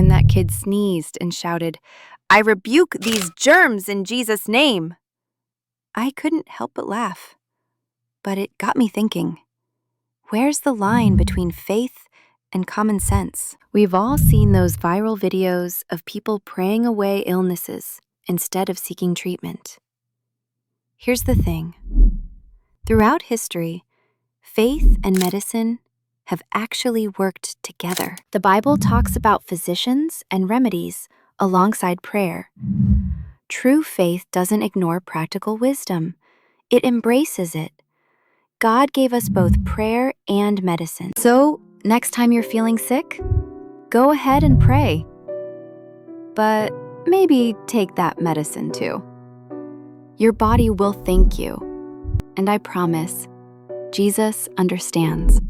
when that kid sneezed and shouted, "I rebuke these germs in Jesus' name." I couldn't help but laugh, but it got me thinking. Where's the line between faith and common sense? We've all seen those viral videos of people praying away illnesses instead of seeking treatment. Here's the thing. Throughout history, faith and medicine have actually worked together. The Bible talks about physicians and remedies alongside prayer. True faith doesn't ignore practical wisdom. It embraces it. God gave us both prayer and medicine. So, next time you're feeling sick, go ahead and pray. But maybe take that medicine too. Your body will thank you. And I promise, Jesus understands.